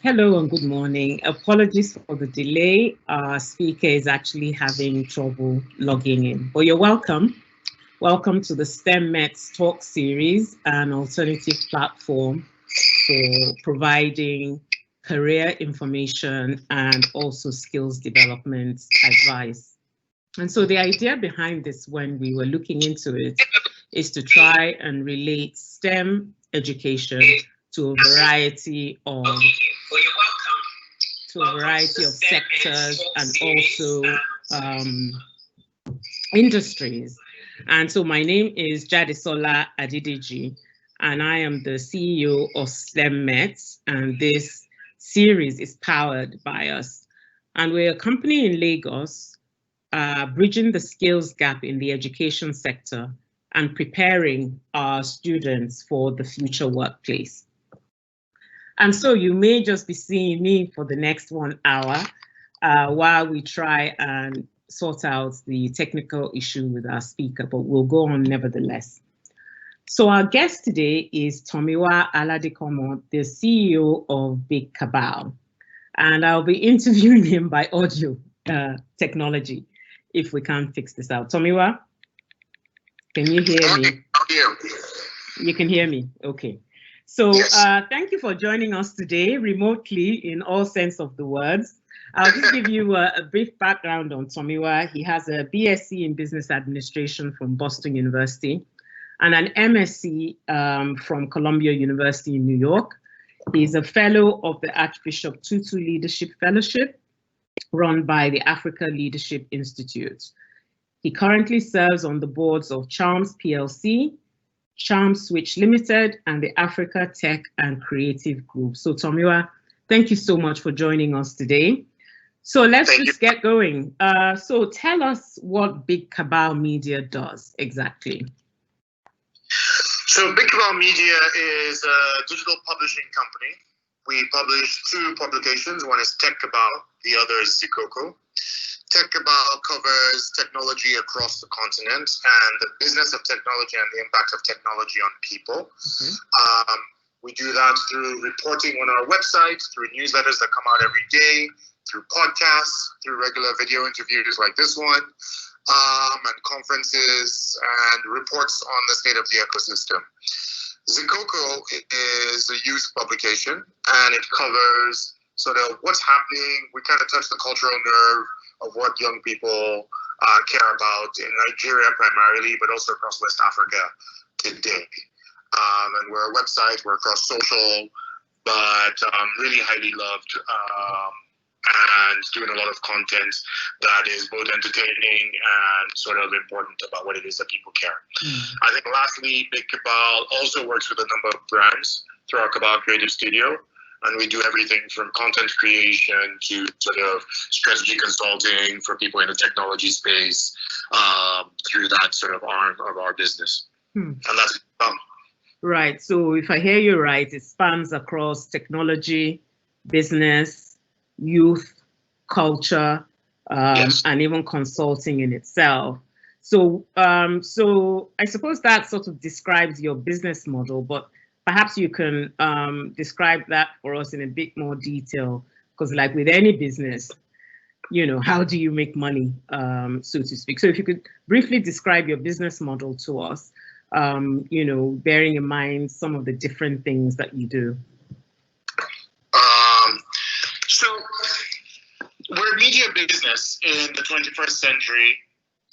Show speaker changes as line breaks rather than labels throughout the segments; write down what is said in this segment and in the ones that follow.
Hello and good morning. Apologies for the delay. Our speaker is actually having trouble logging in, but you're welcome. Welcome to the S.T.E.M Mets Talk Series, an alternative platform for providing career information and also skills development advice. And so the idea behind this, when we were looking into it, is to try and relate S.T.E.M education to a variety of sectors and also industries. And so my name is Jadesola Adideji, and I am the CEO of S.T.E.M Mets, and this series is powered by us. And we're a company in Lagos, bridging the skills gap in the education sector and preparing our students for the future workplace. And so you may just be seeing me for the next 1 hour while we try and sort out the technical issue with our speaker, but we'll go on nevertheless. So our guest today is Tomiwa Aladekomo, the CEO of Big Cabal. And I'll be interviewing him by audio technology if we can't fix this out. Tomiwa, can you hear me? You can hear me, okay. So thank you for joining us today remotely in all sense of the words. I'll just give you a brief background on Tomiwa. He has a BSc in Business Administration from Boston University and an MSc from Columbia University in New York. He's a fellow of the Archbishop Tutu Leadership Fellowship run by the Africa Leadership Institute. He currently serves on the boards of Charms PLC, Charms Switch Limited, and the Africa Tech and Creative Group. So Tomiwa, thank you so much for joining us today. So let's just get going. So tell us what Big Cabal Media does exactly.
So Big Cabal Media is a digital publishing company. We publish 2 publications. One is Tech Cabal, the other is Zikoko. Tech Cabal covers technology across the continent and the business of technology and the impact of technology on people. We do that through reporting on our website, through newsletters that come out every day, through podcasts, through regular video interviews like this one, and conferences and reports on the state of the ecosystem. Zikoko is a youth publication, and it covers sort of what's happening. We kind of touch the cultural nerve of what young people care about in Nigeria primarily, but also across West Africa today. And we're a website, we're across social, but really highly loved and doing a lot of content that is both entertaining and sort of important about what it is that people care. I think lastly, Big Cabal also works with a number of brands through our Cabal Creative Studio. And we do everything from content creation to sort of strategy consulting for people in the technology space through that sort of arm of our business. And that's
Right. So if I hear you right, it spans across technology, business, youth, culture, and even consulting in itself. So, so I suppose that sort of describes your business model, but perhaps you can describe that for us in a bit more detail, because like with any business, you know, how do you make money, so to speak? So if you could briefly describe your business model to us, you know, bearing in mind some of the different things that you do.
So we're a media business in the 21st century,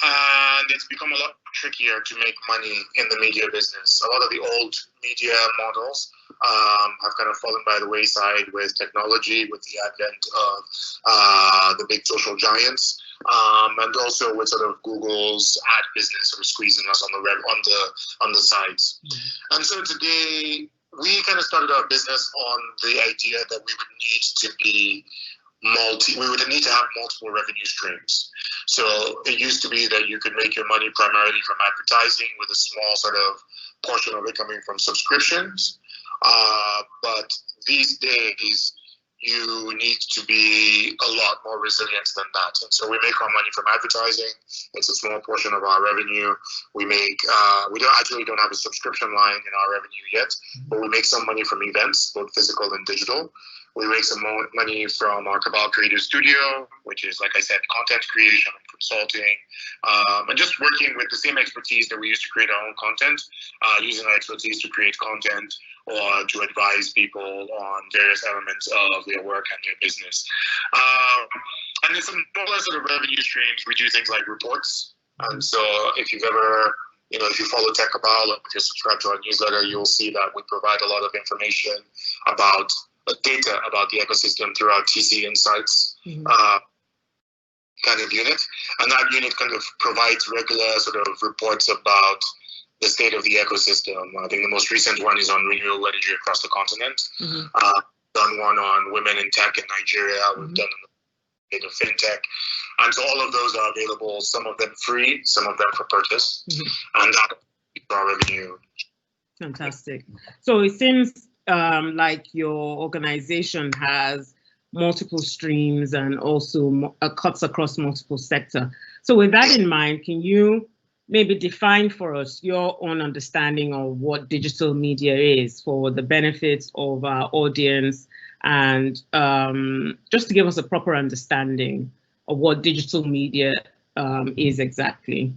and it's become a lot trickier to make money in the media business. A lot of the old media models have kind of fallen by the wayside with technology, with the advent of the big social giants, and also with sort of Google's ad business sort of squeezing us on the sides. And so today we kind of started our business on the idea that we would need to be we would need to have multiple revenue streams. So it used to be that you could make your money primarily from advertising with a small sort of portion of it coming from subscriptions. But these days, you need to be a lot more resilient than that. And so we make our money from advertising. It's a small portion of our revenue. We make, we don't have a subscription line in our revenue yet, but we make some money from events, both physical and digital. We raised some money from our Cabal Creative Studio, which is, like I said, content creation and consulting, and just working with the same expertise that we use to create our own content, using our expertise to create content or to advise people on various elements of their work and their business. And then some smaller sort of revenue streams, we do things like reports. And so if you've ever, if you follow Tech Cabal or if you subscribe to our newsletter, you'll see that we provide a lot of information about data about the ecosystem through our TC Insights kind of unit. And that unit kind of provides regular sort of reports about the state of the ecosystem. I think the most recent one is on renewable energy across the continent. Done one on women in tech in Nigeria. We've done a bit of fintech. And so all of those are available, some of them free, some of them for purchase. And that is our revenue.
Fantastic. So it seems like your organization has multiple streams and also cuts across multiple sectors. So with that in mind, can you maybe define for us your own understanding of what digital media is for the benefits of our audience, and just to give us a proper understanding of what digital media is exactly?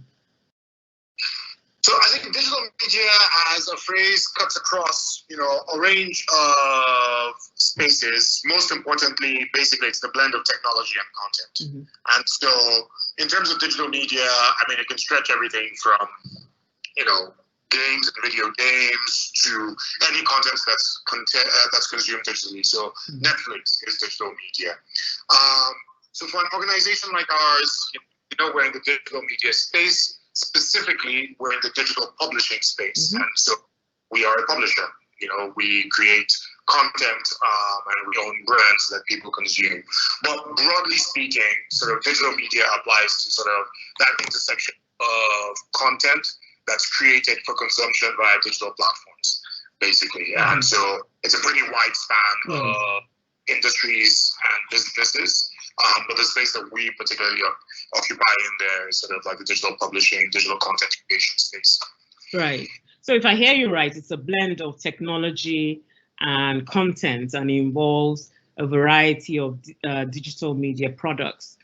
So I think digital media as a phrase cuts across, a range of spaces. Most importantly, basically, it's the blend of technology and content. And so in terms of digital media, I mean, it can stretch everything from, games and video games to any content that's consumed digitally. So Netflix is digital media. So for an organization like ours, we're in the digital media space. Specifically, we're in the digital publishing space. And so we are a publisher. We create content and we own brands that people consume. But broadly speaking, sort of digital media applies to sort of that intersection of content that's created for consumption via digital platforms, basically. And so it's a pretty wide span of industries and businesses. But the space that we particularly occupy in there is sort of like the digital publishing, digital content creation space.
Right. So if I hear you right, it's a blend of technology and content, and involves a variety of digital media products,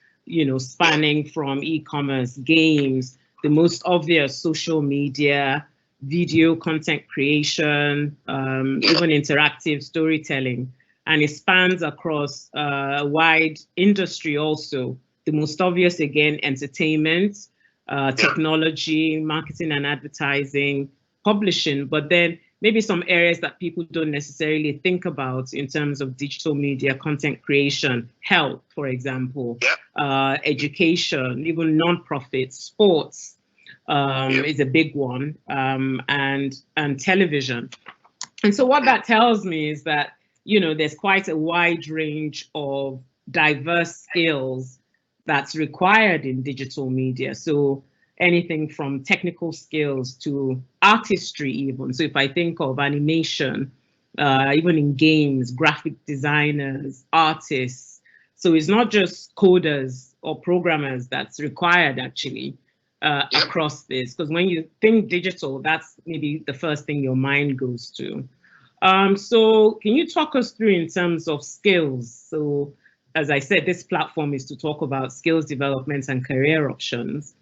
spanning from e-commerce, games, the most obvious social media, video content creation, even interactive storytelling. And it spans across a wide industry also. The most obvious, again, entertainment, technology, marketing and advertising, publishing, but then maybe some areas that people don't necessarily think about in terms of digital media content creation, health, for example, education, even nonprofits, sports is a big one, and television. And so what that tells me is that there's quite a wide range of diverse skills that's required in digital media. So anything from technical skills to artistry even. So if I think of animation, even in games, graphic designers, artists. So it's not just coders or programmers that's required actually across this. Because when you think digital, that's maybe the first thing your mind goes to. So can you talk us through in terms of skills? So as I said, this platform is to talk about skills development and career options.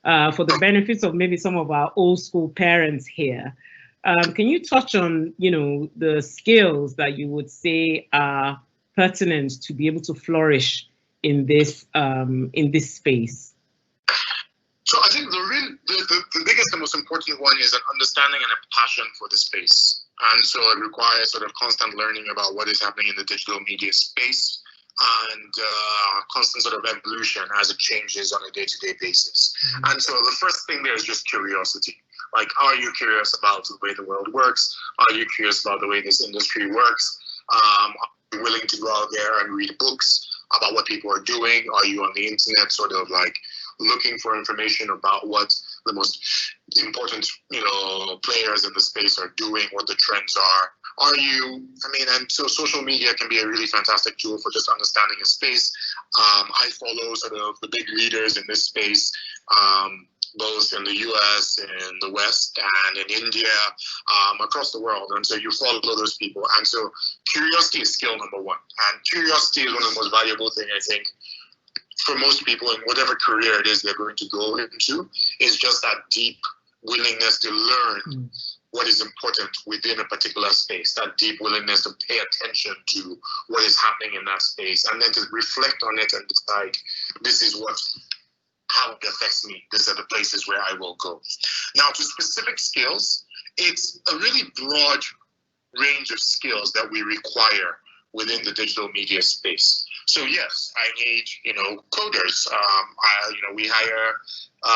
For the benefits of maybe some of our old school parents here, can you touch on, the skills that you would say are pertinent to be able to flourish in this space?
So I think the biggest and most important one is an understanding and a passion for the space. And so it requires sort of constant learning about what is happening in the digital media space, and constant sort of evolution as it changes on a day-to-day basis. And so the first thing there is just curiosity. Like, are you curious about the way the world works? Are you curious about the way this industry works? Are you willing to go out there and read books about what people are doing? Are you on the internet sort of like looking for information about what the most important, players in the space are doing, what the trends are? And so social media can be a really fantastic tool for just understanding a space. I follow sort of the big leaders in this space, both in the US, in the West, and in India, across the world. And so you follow those people. And so curiosity is skill number one. And curiosity is one of the most valuable things, I think, for most people in whatever career it is they're going to go into, is just that deep willingness to learn what is important within a particular space, that deep willingness to pay attention to what is happening in that space, and then to reflect on it and decide, this is how it affects me. These are the places where I will go. Now, to specific skills, it's a really broad range of skills that we require within the digital media space. So yes, I need, coders.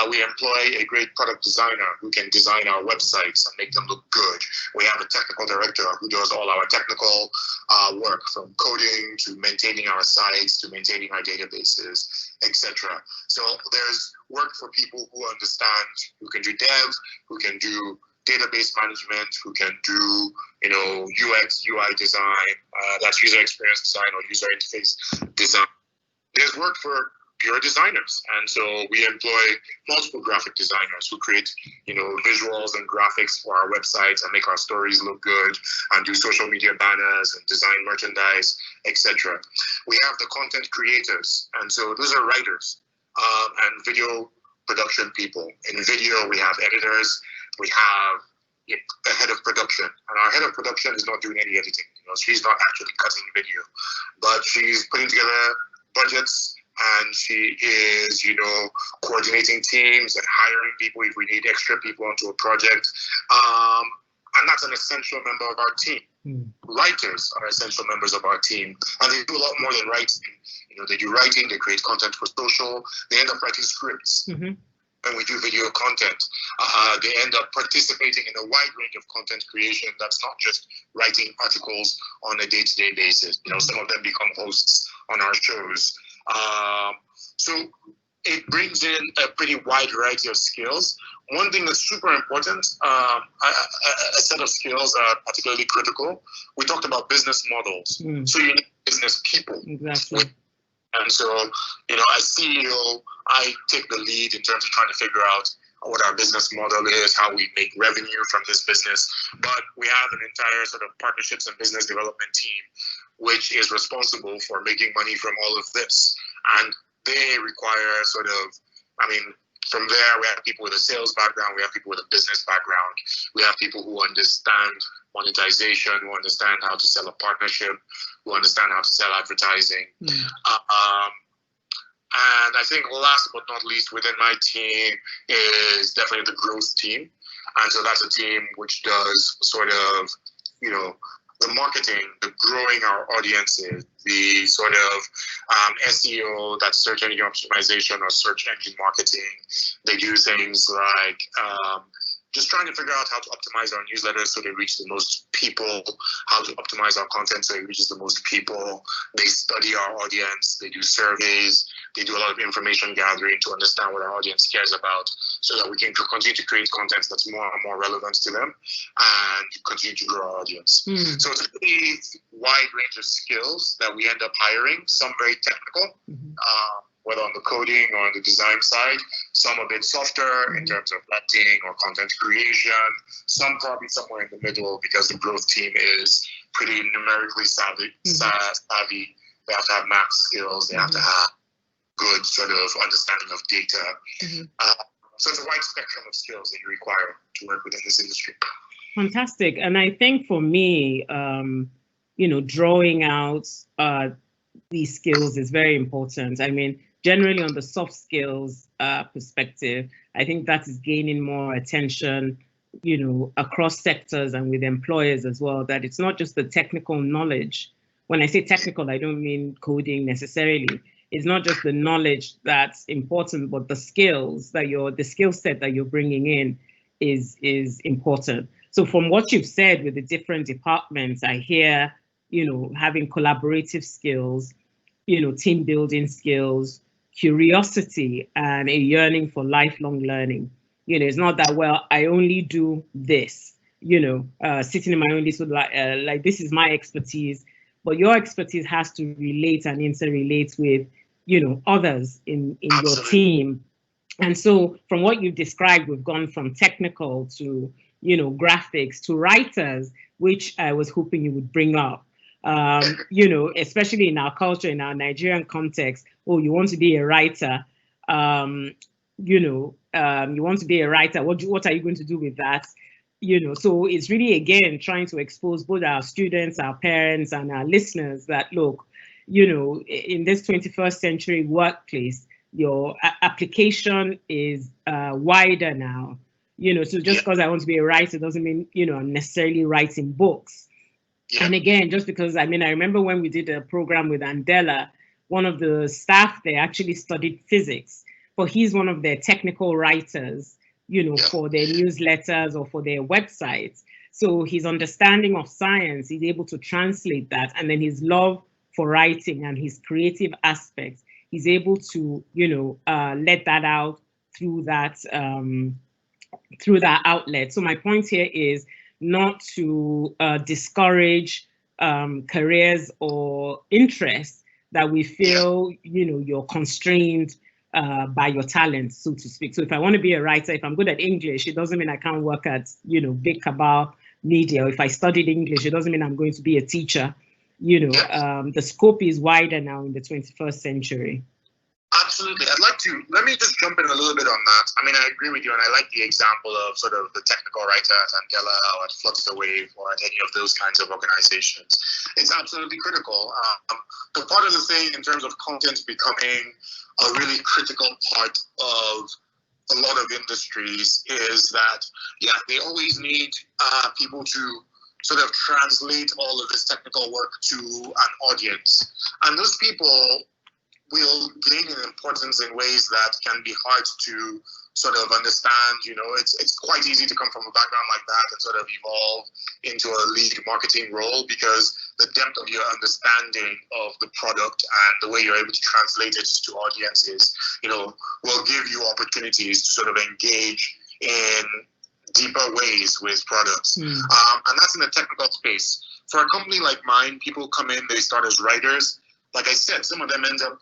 We employ a great product designer who can design our websites and make them look good. We have a technical director who does all our technical work, from coding to maintaining our sites to maintaining our databases, etc. So there's work for people who understand, who can do dev, who can do database management, who can do, UX, UI design, that's user experience design or user interface design. There's work for pure designers. And so we employ multiple graphic designers who create, visuals and graphics for our websites and make our stories look good and do social media banners and design merchandise, etc. We have the content creators. And so those are writers and video production people. In video, we have editors, we have a head of production, and our head of production is not doing any editing. She's not actually cutting video, but she's putting together budgets, and she is, coordinating teams and hiring people if we need extra people onto a project. And that's an essential member of our team. Writers are essential members of our team, and they do a lot more than writing. They do writing, they create content for social, they end up writing scripts. And we do video content. They end up participating in a wide range of content creation that's not just writing articles on a day-to-day basis. Some of them become hosts on our shows. So it brings in a pretty wide variety of skills. One thing that's super important, a set of skills are particularly critical. We talked about business models. So you need business people.
Exactly.
And so, as CEO, I take the lead in terms of trying to figure out what our business model is, how we make revenue from this business. But we have an entire sort of partnerships and business development team, which is responsible for making money from all of this. And they require from there, we have people with a sales background, we have people with a business background, we have people who understand monetization, who understand how to sell a partnership, who understand how to sell advertising. And I think last but not least within my team is definitely the growth team. And so that's a team which does sort of, the marketing, the growing our audiences, the sort of SEO, that's search engine optimization or search engine marketing. They do things like just trying to figure out how to optimize our newsletters so they reach the most people, how to optimize our content so it reaches the most people. They study our audience, they do surveys, they do a lot of information gathering to understand what our audience cares about so that we can continue to create content that's more and more relevant to them and continue to grow our audience. So it's a pretty wide range of skills that we end up hiring, some very technical, whether on the coding or on the design side, some a bit softer in terms of writing or content creation, some probably somewhere in the middle because the growth team is pretty numerically savvy. They have to have math skills, they have to have good sort of understanding of data. So it's a wide spectrum of skills that you require to work within this industry.
Fantastic. And I think for me, drawing out these skills is very important. I mean, generally on the soft skills perspective, I think that is gaining more attention, across sectors and with employers as well, that it's not just the technical knowledge. When I say technical, I don't mean coding necessarily. It's not just the knowledge that's important, but the skills that the skill set that you're bringing in is important. So from what you've said with the different departments, I hear, having collaborative skills, team building skills, curiosity, and a yearning for lifelong learning. It's not that, well, I only do this, sitting in my own little, like this is my expertise, but your expertise has to relate and interrelate with, others in your team. And so from what you've described, we've gone from technical to, graphics to writers, which I was hoping you would bring up. Especially in our culture, in our Nigerian context, oh, you want to be a writer, you want to be a writer. What are you going to do with that? So it's really, again, trying to expose both our students, our parents, and our listeners that, look, in this 21st century workplace, your application is wider now. So just because I want to be a writer doesn't mean, I'm necessarily writing books. Yeah. And again, just because, I remember when we did a program with Andela, one of the staff there actually studied physics, but he's one of their technical writers, for their newsletters or for their websites. So his understanding of science, he's able to translate that, and then his love for writing and his creative aspects, he's able to, let that out through that outlet. So my point here is not to discourage careers or interests that we feel, you're constrained by your talent, so to speak. So if I want to be a writer, if I'm good at English, it doesn't mean I can't work at, big Cabal media. Or if I studied English, it doesn't mean I'm going to be a teacher. The scope is wider now in the 21st century.
Absolutely. Let me just jump in a little bit on that. I agree with you, and I like the example of sort of the technical writer at Andela or at Flutter the Wave or at any of those kinds of organizations. It's absolutely critical. But part of the thing in terms of content becoming a really critical part of a lot of industries is that, they always need people to sort of translate all of this technical work to an audience. And those people will gain in importance in ways that can be hard to sort of understand. It's quite easy to come from a background like that and sort of evolve into a lead marketing role, because the depth of your understanding of the product and the way you're able to translate it to audiences, will give you opportunities to sort of engage in deeper ways with products. And that's in the technical space. For a company like mine, people come in, they start as writers. Like I said, some of them end up,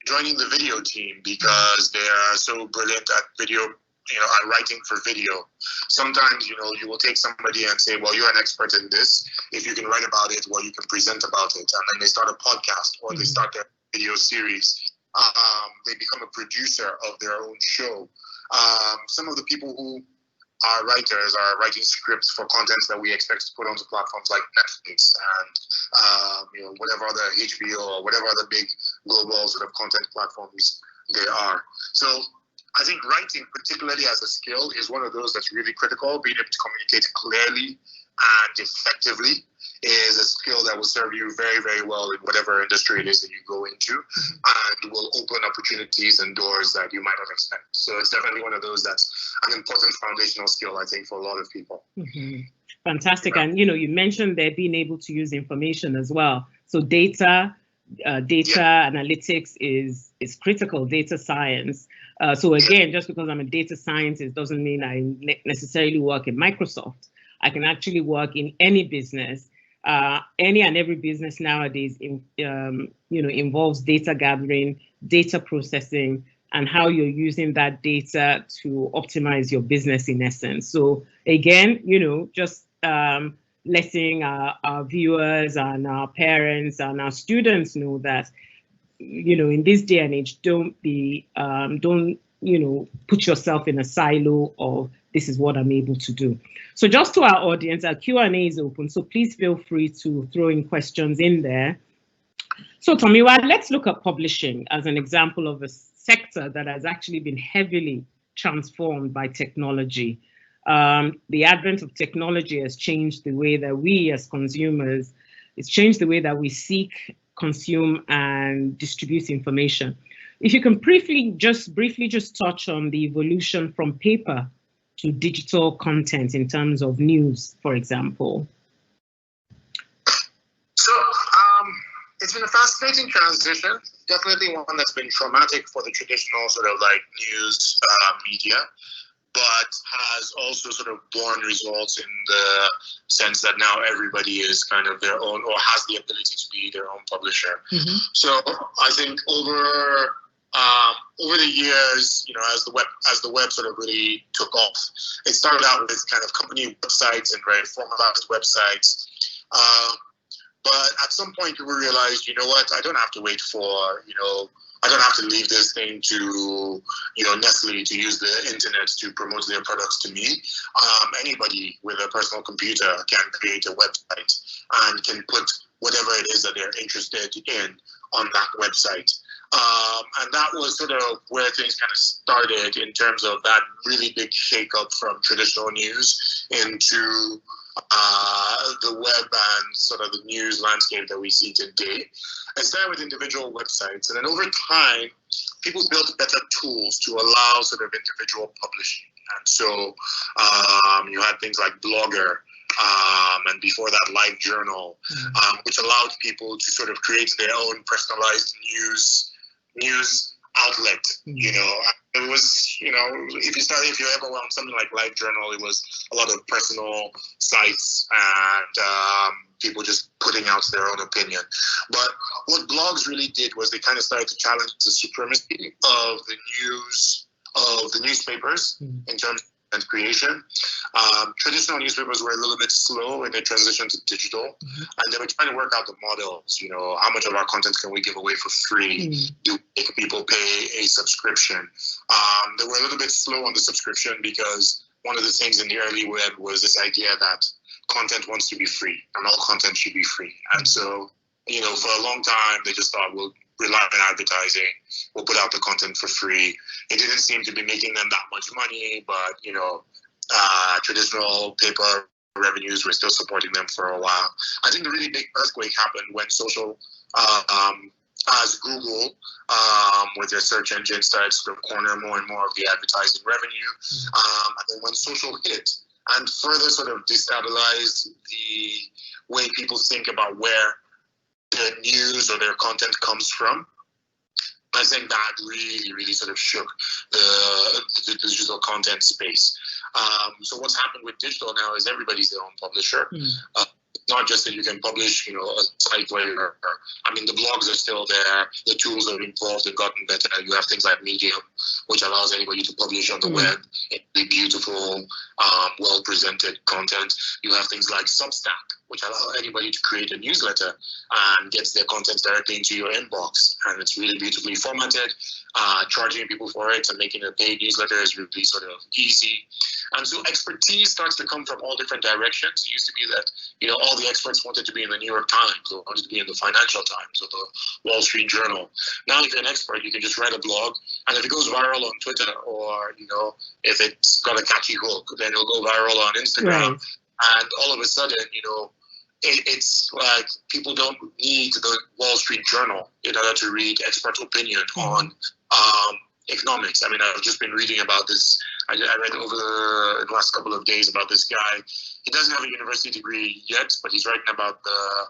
joining the video team because they are so brilliant at video, at writing for video. Sometimes, you will take somebody and say, well, you're an expert in this. If you can write about it, well, you can present about it. And then they start a podcast or they start their video series. They become a producer of their own show. Some of the people who are writers are writing scripts for content that we expect to put onto platforms like Netflix and whatever other HBO or whatever other big global sort of content platforms there are. So I think writing, particularly as a skill, is one of those that's really critical. Being able to communicate clearly and effectively is a skill that will serve you very, very well in whatever industry it is that you go into, and will open opportunities and doors that you might not expect. So it's definitely one of those that's an important foundational skill, I think, for a lot of people.
Fantastic. And, you mentioned there being able to use information as well. So data analytics is critical, data science. So again, just because I'm a data scientist doesn't mean I necessarily work in Microsoft. I can actually work in any business. Any and every business nowadays, involves data gathering, data processing, and how you're using that data to optimize your business in essence. So again, just letting our viewers and our parents and our students know that, in this day and age, don't put yourself in a silo of this is what I'm able to do. So just to our audience, our Q&A is open, so please feel free to throw in questions in there. So Tomiwa, let's look at publishing as an example of a sector that has actually been heavily transformed by technology. The advent of technology has changed the way that we as consumers, it's changed the way that we seek, consume, and distribute information. If you can briefly just touch on the evolution from paper to digital content in terms of news, for example.
So it's been a fascinating transition, definitely one that's been traumatic for the traditional sort of like news media, but has also sort of borne results in the sense that now everybody is kind of their own, or has the ability to be their own publisher. So I think over over the years, as the web sort of really took off, it started out with kind of company websites and very formalized websites. But at some point, people realized, you know what, I don't have to wait for, I don't have to leave this thing to, Nestle to use the internet to promote their products to me. Anybody with a personal computer can create a website and can put whatever it is that they're interested in on that website. And that was sort of where things kind of started in terms of that really big shakeup from traditional news into the web and sort of the news landscape that we see today. It started with individual websites, and then over time, people built better tools to allow sort of individual publishing. And so you had things like Blogger, and before that, LiveJournal, which allowed people to sort of create their own personalized news outlet. It was, if you ever went on something like LiveJournal, it was a lot of personal sites and people just putting out their own opinion. But what blogs really did was they kind of started to challenge the supremacy of the newspapers in terms of content creation. Traditional newspapers were a little bit slow in their transition to digital, and they were trying to work out the models. How much of our content can we give away for free? Do we make people pay a subscription? They were a little bit slow on the subscription because one of the things in the early web was this idea that content wants to be free and all content should be free. And so, for a long time, they just thought, we'll rely on advertising, we'll put out the content for free. It didn't seem to be making them that much money, but, traditional paper revenues were still supporting them for a while. I think the really big earthquake happened when social, as Google, with their search engine, started to sort of corner more and more of the advertising revenue. And then when social hit and further sort of destabilized the way people think about where their news or their content comes from, I think that really, really sort of shook the digital content space. So what's happened with digital now is everybody's their own publisher. Not just that you can publish, a site where, the blogs are still there, the tools have evolved and gotten better. You have things like Medium, which allows anybody to publish on the web, really beautiful, well-presented content. You have things like Substack, which allow anybody to create a newsletter and gets their content directly into your inbox. And it's really beautifully formatted. Charging people for it and making a paid newsletter is really sort of easy. And so expertise starts to come from all different directions. It used to be that, all the experts wanted to be in the New York Times or wanted to be in the Financial Times or the Wall Street Journal. Now, if you're an expert, you can just write a blog, and if it goes viral on Twitter or, if it's got a catchy hook, then it'll go viral on Instagram. And all of a sudden, it's like people don't need the Wall Street Journal in order to read expert opinion on economics. I've just been reading about this. I read over the last couple of days about this guy. He doesn't have a university degree yet, but he's writing about the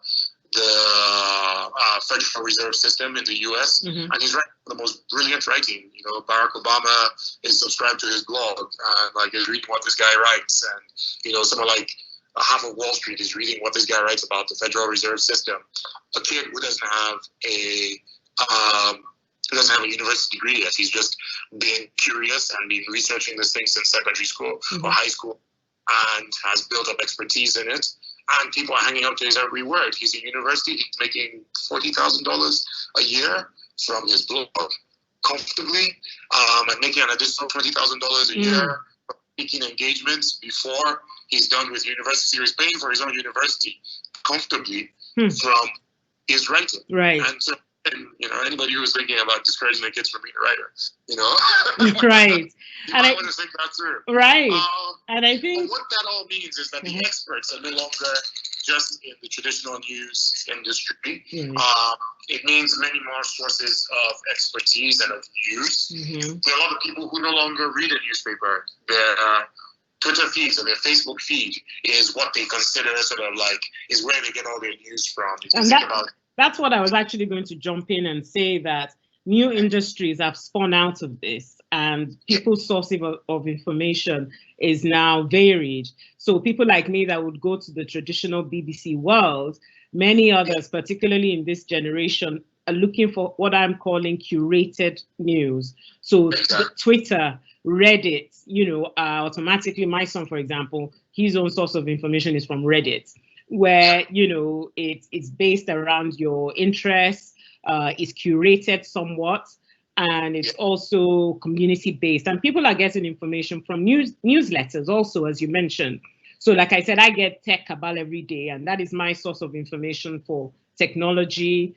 Federal Reserve System in the U.S. And he's writing the most brilliant writing. Barack Obama is subscribed to his blog, is reading what this guy writes, and someone like half of Wall Street is reading what this guy writes about the Federal Reserve System. A kid who doesn't have a university degree yet. He's just been curious and been researching this thing since secondary school or high school and has built up expertise in it. And people are hanging out to his every word. He's at university. He's making $40,000 a year from his blog comfortably, and making an additional $20,000 a year for speaking engagements before he's done with university. He's paying for his own university comfortably from his writing. And so, anybody who's thinking about discouraging their kids from being a writer,
right.
You might want to think that through.
Right. And I think
what that all means is that the experts are no longer just in the traditional news industry. It means many more sources of expertise and of news. There are a lot of people who no longer read a newspaper. Their Twitter feeds or their Facebook feed is what they consider sort of is where they get all their news from.
That's what I was actually going to jump in and say, that new industries have spun out of this, and people's sources of information is now varied. So people like me that would go to the traditional BBC world, many others, particularly in this generation, are looking for what I'm calling curated news. So Twitter, Reddit, automatically my son, for example, his own source of information is from Reddit, where, it's based around your interests, it's curated somewhat, and it's also community based. And people are getting information from newsletters also, as you mentioned. So like I said, I get Tech Cabal every day, and that is my source of information for technology,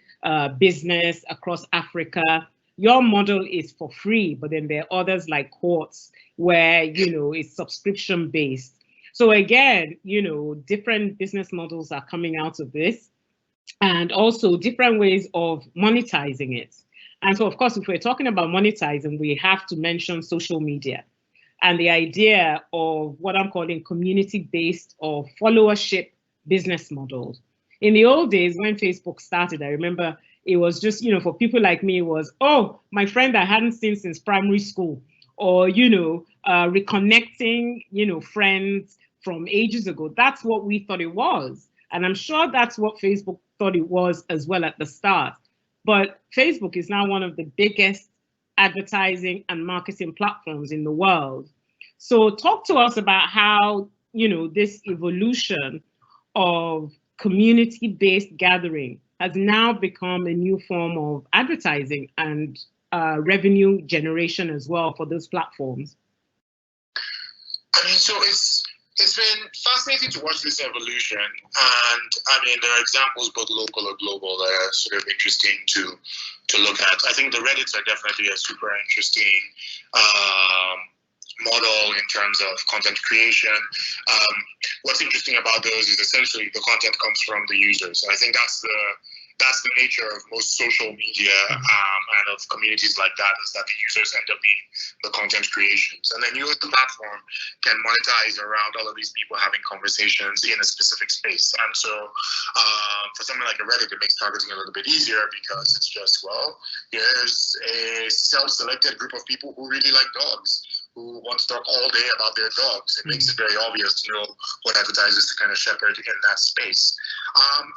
business across Africa. Your model is for free, but then there are others like Quartz, where, it's subscription based. So again, different business models are coming out of this, and also different ways of monetizing it. And so, of course, if we're talking about monetizing, we have to mention social media and the idea of what I'm calling community-based or followership business models. In the old days, when Facebook started, I remember it was just, for people like me, it was, oh, my friend I hadn't seen since primary school, or, reconnecting, friends from ages ago. That's what we thought it was. And I'm sure that's what Facebook thought it was as well at the start. But Facebook is now one of the biggest advertising and marketing platforms in the world. So talk to us about how, this evolution of community-based gathering has now become a new form of advertising and revenue generation as well for those platforms.
I mean, so it's been fascinating to watch this evolution, and I mean there are examples both local or global that are sort of interesting to look at. I think the Reddits are definitely a super interesting model in terms of content creation. What's interesting about those is essentially the content comes from the users. And I think that's the nature of most social media and of communities like that, is that the users end up being the content creations. And then you as the platform can monetize around all of these people having conversations in a specific space. And so for something like a Reddit, it makes targeting a little bit easier because it's just, well, here's a self-selected group of people who really like dogs, who want to talk all day about their dogs. It makes it very obvious to know what advertisers to kind of shepherd in that space.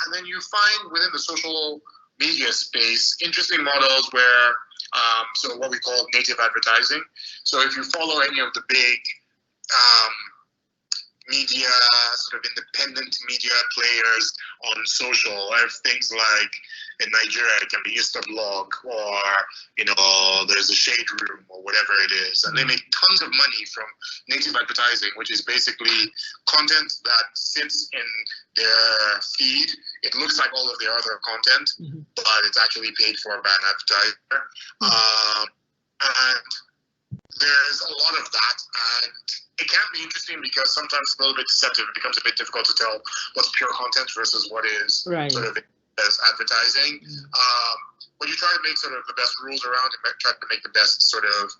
And then you find within the social media space interesting models where, so what we call native advertising. So if you follow any of the big media, sort of independent media players on social, I have things like in Nigeria, it can be Instablog, or, there's a Shade Room or whatever it is. And they make tons of money from native advertising, which is basically content that sits in their feed. It looks like all of their other content, but it's actually paid for by an advertiser. And there's a lot of that. And it can be interesting because sometimes it's a little bit deceptive. It becomes a bit difficult to tell what's pure content versus what is sort of as advertising. But you try to make sort of the best rules around it, try to make the best sort of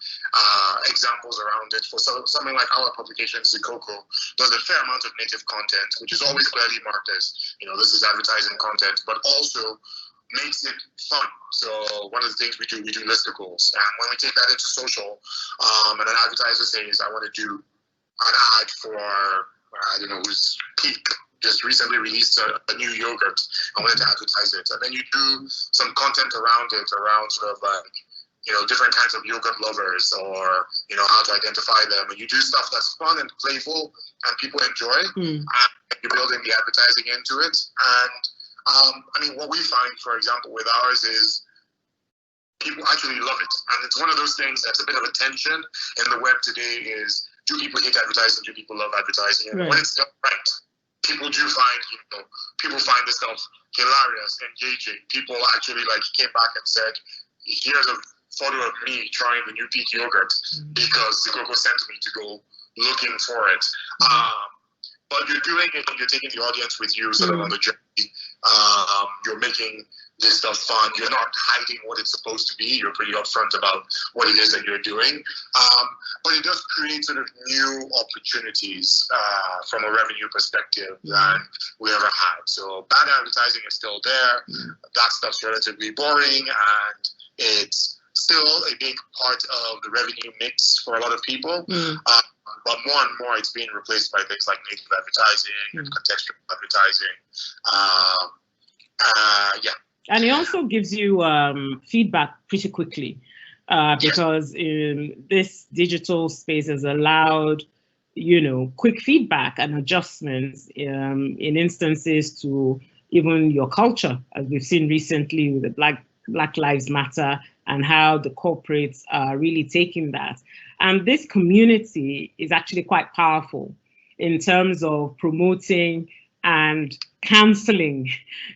examples around it. For something like our publication, Zikoko, does a fair amount of native content, which is always clearly marked as, this is advertising content, but also makes it fun. So one of the things we do listicles. And when we take that into social, and an advertiser says, I want to do an ad for, I don't know, who's Peak just recently released a new yogurt. I wanted to advertise it. And then you do some content around it, around sort of like, different kinds of yogurt lovers, or, how to identify them. And you do stuff that's fun and playful and people enjoy. And you're building the advertising into it. And I mean, what we find, for example, with ours is people actually love it. And it's one of those things that's a bit of a tension in the web today is, do people hate advertising? Do people love advertising? And when it's done right, people do find, people find this stuff hilarious, engaging. People actually came back and said, here's a photo of me trying the new Peak yogurt because Zikoko sent me to go looking for it. But you're doing it and you're taking the audience with you sort of on the journey. You're making this stuff fun. You're not hiding what it's supposed to be. You're pretty upfront about what it is that you're doing. But it does create sort of new opportunities from a revenue perspective than we ever had. So bad advertising is still there. That stuff's relatively boring, and it's still a big part of the revenue mix for a lot of people. But more and more, it's being replaced by things like native advertising and contextual advertising.
And it also gives you feedback pretty quickly because this digital space has allowed, quick feedback and adjustments in instances to even your culture, as we've seen recently with the Black Lives Matter and how the corporates are really taking that. And this community is actually quite powerful in terms of promoting and canceling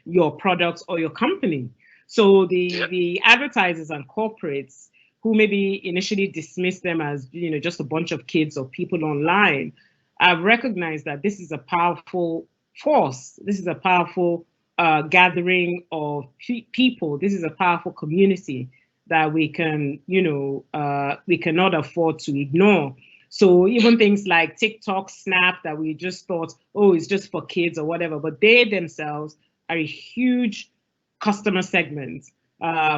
your products or your company. So the advertisers and corporates who maybe initially dismiss them as just a bunch of kids or people online, have recognized that this is a powerful force. This is a powerful gathering of people. This is a powerful community that we cannot afford to ignore. So even things like TikTok, Snap, that we just thought, oh, it's just for kids or whatever, but they themselves are a huge customer segment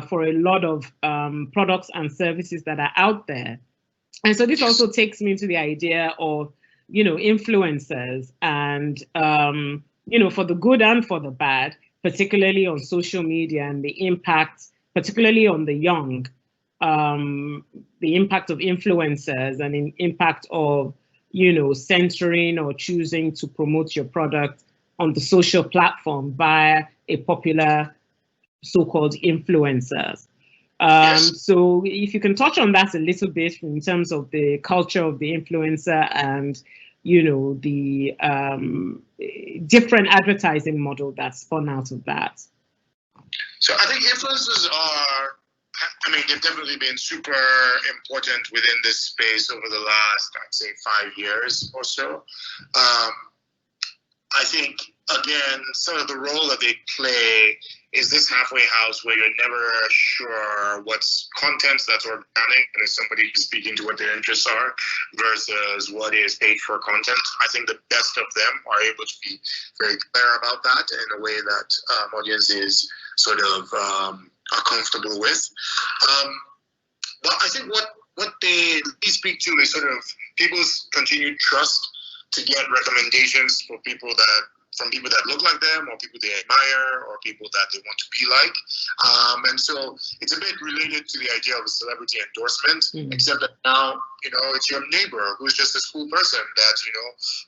for a lot of products and services that are out there. And so this also takes me to the idea of, influencers and, for the good and for the bad, particularly on social media and the impact, particularly on the young, the impact of influencers and the impact of, censoring or choosing to promote your product on the social platform via a popular so-called influencers. So if you can touch on that a little bit in terms of the culture of the influencer and, the different advertising model that's spun out of that.
So I think influencers they've definitely been super important within this space over the last, I'd say, 5 years or so. I think, again, sort of the role that they play is this halfway house where you're never sure what's content that's organic and is somebody speaking to what their interests are versus what is paid for content. I think the best of them are able to be very clear about that in a way that audiences sort of are comfortable with. But I think what they speak to is sort of people's continued trust to get recommendations from people that look like them or people they admire or people that they want to be like. And so it's a bit related to the idea of a celebrity endorsement, except that now, it's your neighbor who's just this cool person that,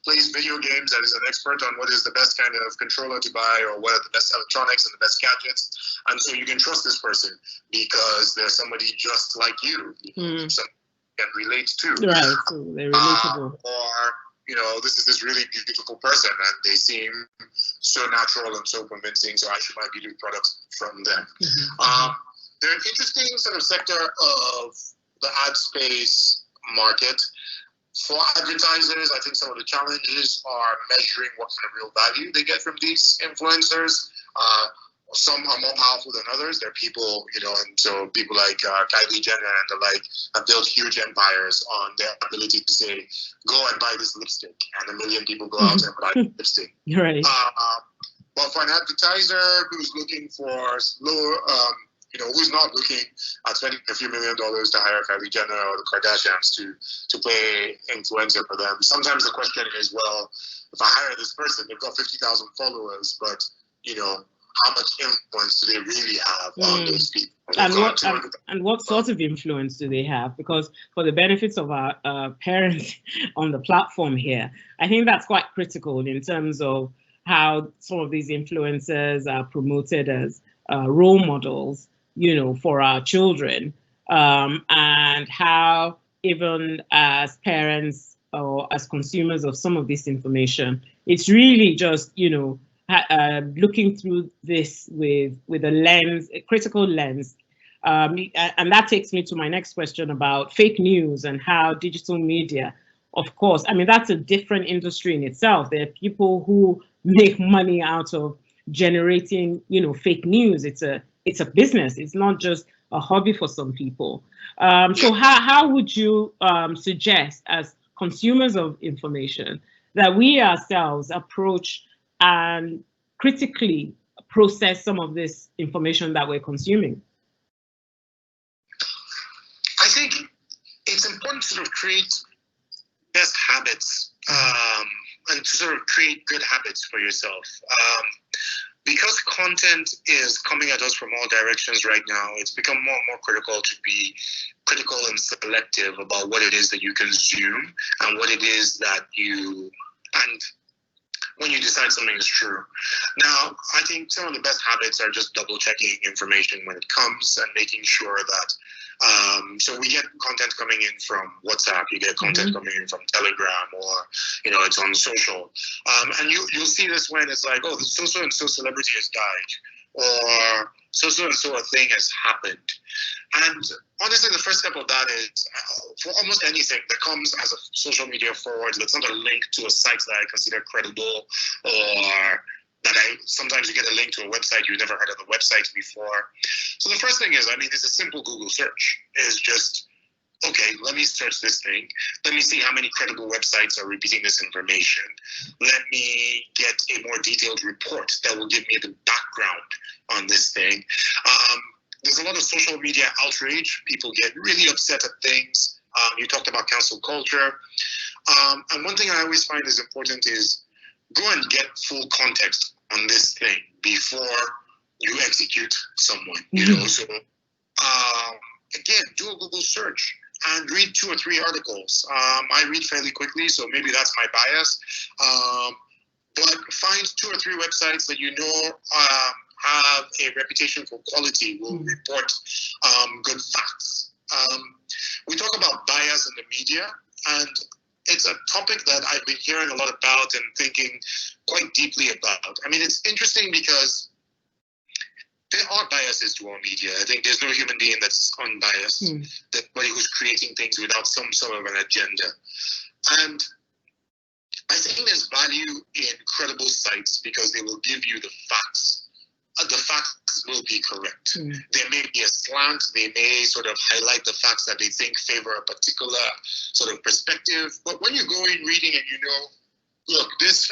plays video games and is an expert on what is the best kind of controller to buy or what are the best electronics and the best gadgets. And so you can trust this person because they're somebody just like you, somebody you can relate to.
Right, so they're relatable.
This is this really beautiful person and they seem so natural and so convincing, so I should buy beauty products from them. They're an interesting sort of sector of the ad space market. For advertisers, I think some of the challenges are measuring what kind of real value they get from these influencers. Some are more powerful than others. There are people, and so people like Kylie Jenner and the like have built huge empires on their ability to say, go and buy this lipstick, and 1 million people go out and buy lipstick.
Right.
But for an advertiser who's looking for low, who's not looking at spending a few $1 million to hire Kylie Jenner or the Kardashians to play influencer for them, sometimes the question is, well, if I hire this person, they've got 50,000 followers, but, how much influence do they really have on those people?
And what sort of influence do they have? Because for the benefits of our parents on the platform here, I think that's quite critical in terms of how some of these influencers are promoted as role models, for our children, and how even as parents or as consumers of some of this information, it's really just, looking through this with a lens, a critical lens. And that takes me to my next question about fake news and how digital media, of course, that's a different industry in itself. There are people who make money out of generating, fake news. It's a business. It's not just a hobby for some people. So how would you suggest, as consumers of information, that we ourselves approach and critically process some of this information that we're consuming?
I think it's important to sort of create best habits and to sort of create good habits for yourself. because content is coming at us from all directions right now, it's become more and more critical to be critical and selective about what it is that you consume and what it is that and when you decide something is true. Now, I think some of the best habits are just double checking information when it comes and making sure that, so we get content coming in from WhatsApp, you get content coming in from Telegram, or, it's on social. And you'll see this when it's like, oh, so and so celebrity has died, or so and so a thing has happened. And honestly, the first step of that is for almost anything that comes as a social media forward, that's not a link to a site that I consider credible, or that sometimes you get a link to a website you've never heard of the website before. So the first thing is, it's a simple Google search. Is just, okay, let me search this thing. Let me see how many credible websites are repeating this information. Let me get a more detailed report that will give me the background on this thing. There's a lot of social media outrage. People get really upset at things. You talked about cancel culture. And one thing I always find is important is go and get full context on this thing before you execute someone. So again, do a Google search and read 2 or 3 articles. I read fairly quickly, so maybe that's my bias. But find 2 or 3 websites that have a reputation for quality, will report good facts. We talk about bias in the media, and it's a topic that I've been hearing a lot about and thinking quite deeply about. It's interesting because there are biases to our media. I think there's no human being that's unbiased, anybody who's creating things without some sort of an agenda. And I think there's value in credible sites because they will give you the facts. The facts will be correct. There may be a slant. They may sort of highlight the facts that they think favor a particular sort of perspective. But when you go in reading and look, this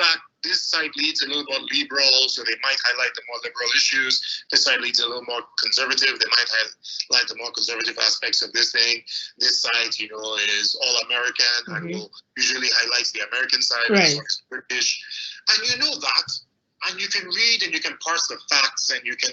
site leads a little more liberal, so they might highlight the more liberal issues. This site leads a little more conservative. They might highlight the more conservative aspects of this thing. This site, is all American and will usually highlight the American side, right, as British. And that. And you can read and you can parse the facts and you can,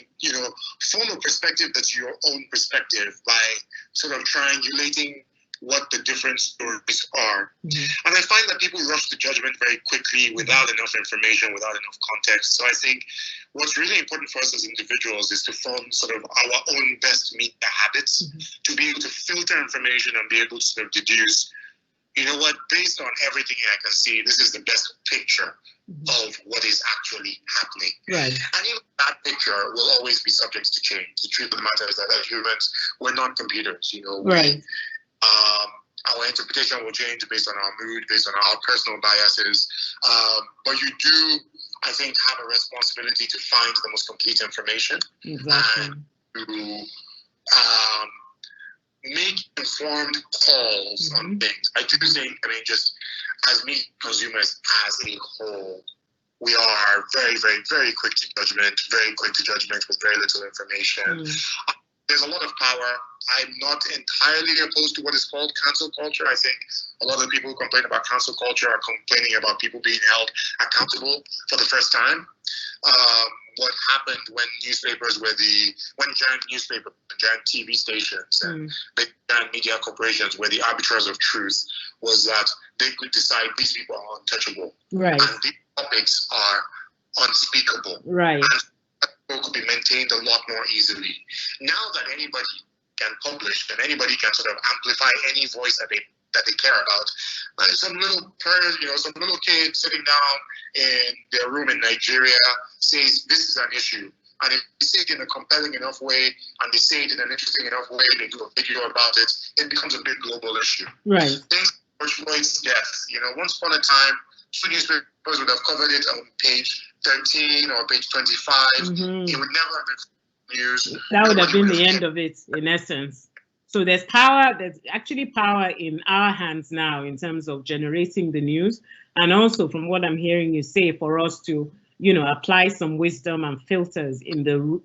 form a perspective that's your own perspective by sort of triangulating what the different stories are. And I find that people rush to judgment very quickly without enough information, without enough context. So I think what's really important for us as individuals is to form sort of our own best media habits, to be able to filter information and be able to sort of deduce, based on everything I can see, this is the best picture of what is actually happening. Right. And that picture will always be subject to change. The truth of the matter is that as humans, we're not computers, Right. Our interpretation will change based on our mood, based on our personal biases. But you do, I think, have a responsibility to find the most complete information. Exactly. And to make informed calls on things. I do think, just as me consumers as a whole, we are very, very, very quick to judgment with very little information. There's a lot of power. I'm not entirely opposed to what is called cancel culture. I think a lot of people who complain about cancel culture are complaining about people being held accountable for the first time. What happened when giant newspapers, giant TV stations, and big giant media corporations were the arbiters of truth, was that they could decide these people are untouchable. Right. And these topics are unspeakable. Right. And could be maintained a lot more easily. Now that anybody can publish and anybody can sort of amplify any voice that they care about, some little kid sitting down in their room in Nigeria says this is an issue, and if they say it in a compelling enough way and they say it in an interesting enough way, they do a video about it, it becomes a big global issue. Right. Things like George Floyd's death. Once upon a time, 2 newspapers would have covered it on page 13 or page 25. It would never have been news. That would have been the end of it, in essence. So there's actually power in our hands now in terms of generating the news. And also from what I'm hearing you say, for us to, apply some wisdom and filters in the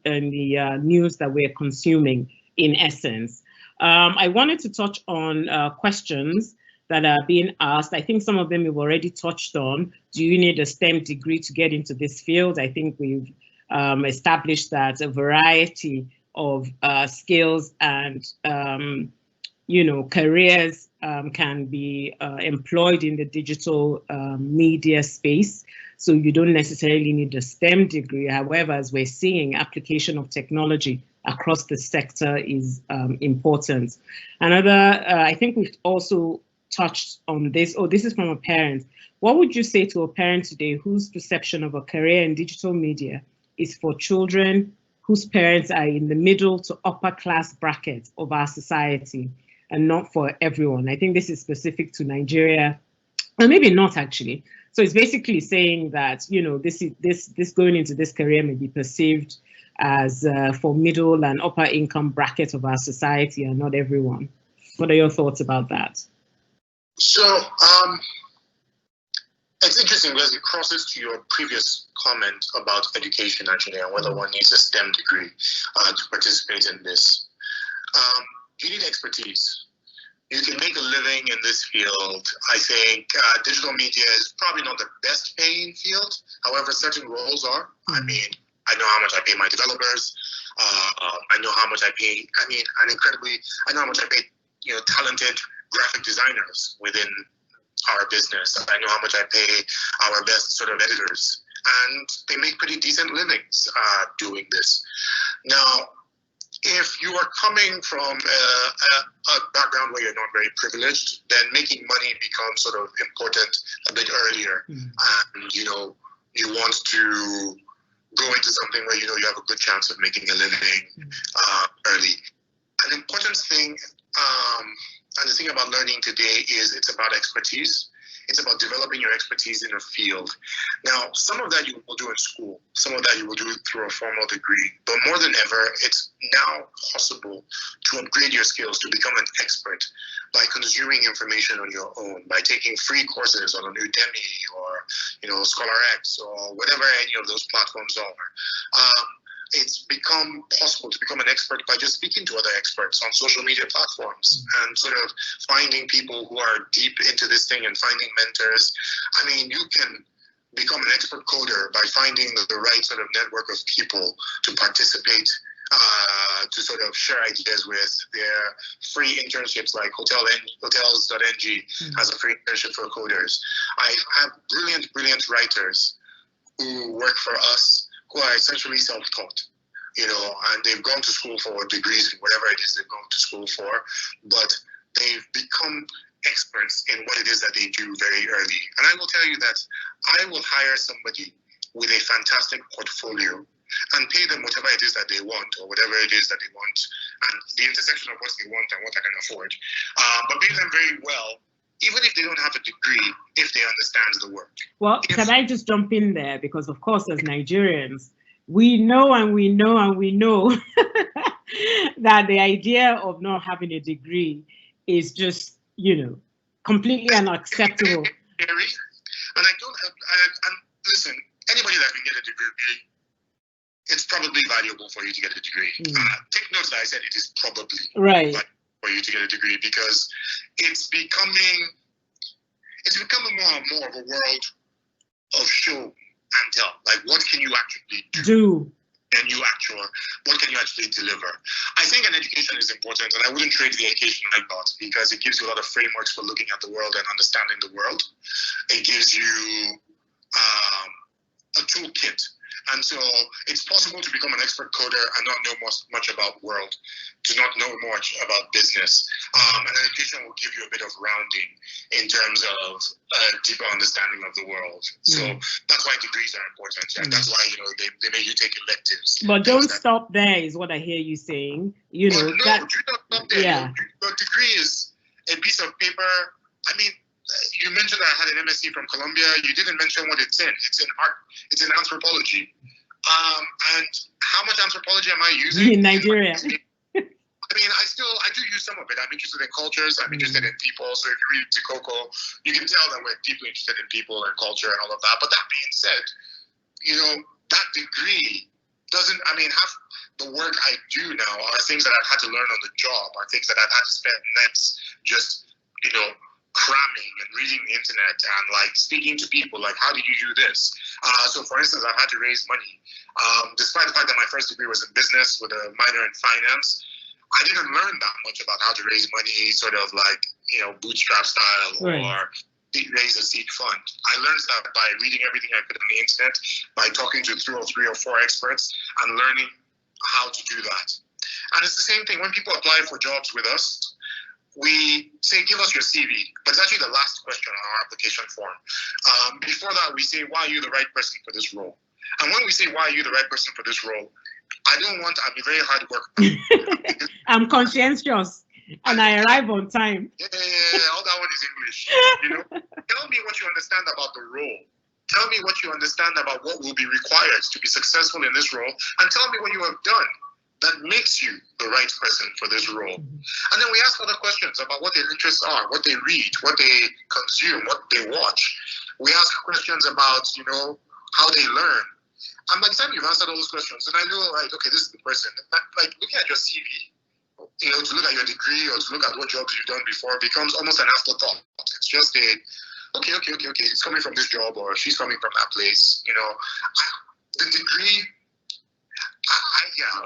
news that we're consuming, in essence. I wanted to touch on questions that are being asked. I think some of them we've already touched on. Do you need a STEM degree to get into this field? I think we've
established that a variety of skills and careers can be employed in the digital media space. So you don't necessarily need a STEM degree. However, as we're seeing, application of technology across the sector is important. Another, I think we've also touched on this. Oh, this is from a parent. What would you say to a parent today whose perception of a career in digital media is for children whose parents are in the middle to upper class bracket of our society and not for everyone? I think this is specific to Nigeria, or maybe not actually. So it's basically saying that, this going into this career may be perceived as for middle and upper income bracket of our society and not everyone. What are your thoughts about that?
So it's interesting because it crosses to your previous comment about education actually and whether one needs a STEM degree to participate in this. You need expertise. You can make a living in this field. I think digital media is probably not the best paying field. However, certain roles are. I mean, I know how much I pay my developers. I know how much I pay. I know how much I pay, talented graphic designers within our business. I know how much I pay our best sort of editors, and they make pretty decent livings doing this. Now, if you are coming from a background where you're not very privileged, then making money becomes sort of important a bit earlier. And, you want to go into something where, you have a good chance of making a living early. An important thing, and the thing about learning today is it's about expertise. It's about developing your expertise in a field. Now, some of that you will do in school. Some of that you will do through a formal degree. But more than ever, it's now possible to upgrade your skills to become an expert by consuming information on your own, by taking free courses on Udemy or, ScholarX or whatever any of those platforms are. It's become possible to become an expert by just speaking to other experts on social media platforms and sort of finding people who are deep into this thing and finding mentors. I mean, you can become an expert coder by finding the right sort of network of people to participate, to sort of share ideas with. Their free internships like hotels.ng has a free internship for coders. I have brilliant writers who work for us who are essentially self-taught, and they've gone to school for degrees in whatever it is they've gone to school for, but they've become experts in what it is that they do very early. And I will tell you that I will hire somebody with a fantastic portfolio and pay them whatever it is that they want or whatever it is that they want, and the intersection of what they want and what I can afford. But pay them very well, even if they don't have a degree, if they understand the work.
Well, can I just jump in there? Because of course, as Nigerians, we know that the idea of not having a degree is just, completely unacceptable.
And listen, anybody that can get a degree, it's probably valuable for you to get a degree. Take note that I said it is probably
right
for you to get a degree, because it's becoming more and more of a world of show and tell. Like, what can you actually do? What can you actually deliver? I think an education is important, and I wouldn't trade the education I got, because it gives you a lot of frameworks for looking at the world and understanding the world. It gives you a toolkit. And so it's possible to become an expert coder and not know much about world, to not know much about business. And education will give you a bit of rounding in terms of a deeper understanding of the world. So that's why degrees are important. And that's why, they make you take electives.
But don't stop there, is what I hear you saying.
Do not stop there. Yeah. Your degree is a piece of paper. I mean, you mentioned I had an MSc from Columbia. You didn't mention what it's in. It's in art. It's in anthropology. And how much anthropology am I using?
In Nigeria.
I mean, I do use some of it. I'm interested in cultures. I'm interested in people. So if you read Tikoko, you can tell that we're deeply interested in people and culture and all of that. But that being said, that degree doesn't, half the work I do now are things that I've had to learn on the job, are things that I've had to spend nights just, cramming and reading the internet and speaking to people, how did you do this? So for instance, I've had to raise money Despite the fact that my first degree was in business with a minor in finance, I didn't learn that much about how to raise money, sort of like, bootstrap style,
right,
or raise a seed fund. I learned that by reading everything I could on the internet, by talking to 2 or 3 or 4 experts, and learning how to do that. And it's the same thing when people apply for jobs with us. We say, give us your CV, but it's actually the last question on our application form. Before that, we say, why are you the right person for this role? And when we say, why are you the right person for this role, I'm a very hard worker.
I'm conscientious and I arrive on time.
Yeah, all that one is English. Tell me what you understand about the role. Tell me what you understand about what will be required to be successful in this role, and tell me what you have done that makes you the right person for this role. And then we ask other questions about what their interests are, what they read, what they consume, what they watch. We ask questions about, how they learn. And by the time you've answered all those questions, then I know, right, okay, this is the person. Like looking at your CV, to look at your degree or to look at what jobs you've done before becomes almost an afterthought. It's just okay, it's coming from this job, or she's coming from that place. The degree,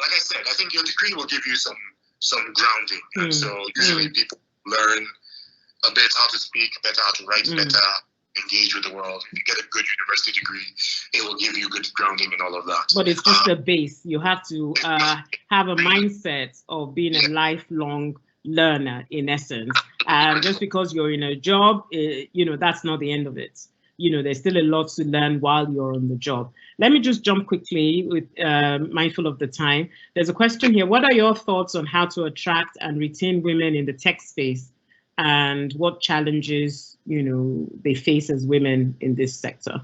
like I said, I think your degree will give you some grounding. And so usually people learn a bit how to speak better, how to write better, engage with the world. If you get a good university degree, it will give you good grounding in all of that.
But it's just a base. You have to have a mindset of being a lifelong learner, in essence. And just because you're in a job, that's not the end of it. There's still a lot to learn while you're on the job. Let me just jump quickly, with mindful of the time. There's a question here. What are your thoughts on how to attract and retain women in the tech space, and what challenges, they face as women in this sector?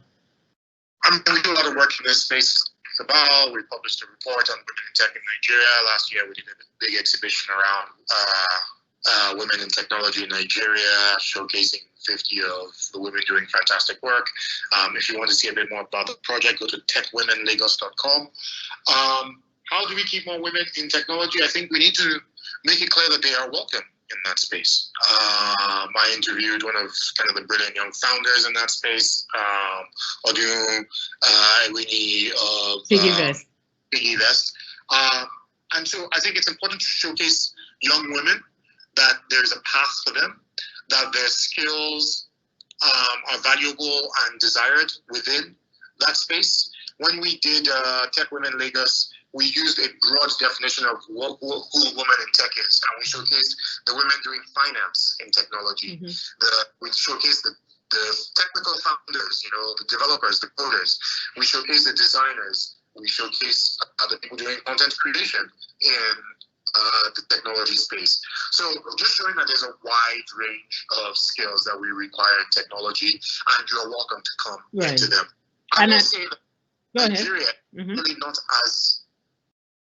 We do a lot of work in this space. Cabal, we published a report on women in tech in Nigeria. Last year, we did a big exhibition around women in technology in Nigeria, showcasing 50 of the women doing fantastic work. If you want to see a bit more about the project, go to techwomenlagos.com. How do we keep more women in technology? I think we need to make it clear that they are welcome in that space. I interviewed one of kind of the brilliant young founders in that space, Odun Ewini of Piggy Vest. And so I think it's important to showcase young women, that there's a path for them, that their skills are valuable and desired within that space. When we did Tech Women Lagos, we used a broad definition of who a woman in tech is, and we showcased the women doing finance in technology. We showcased the technical founders, the developers, the coders. We showcased the designers. We showcased the people doing content creation in the technology space. So just showing that there's a wide range of skills that we require in technology, and you're welcome to come into them. I will say that Nigeria really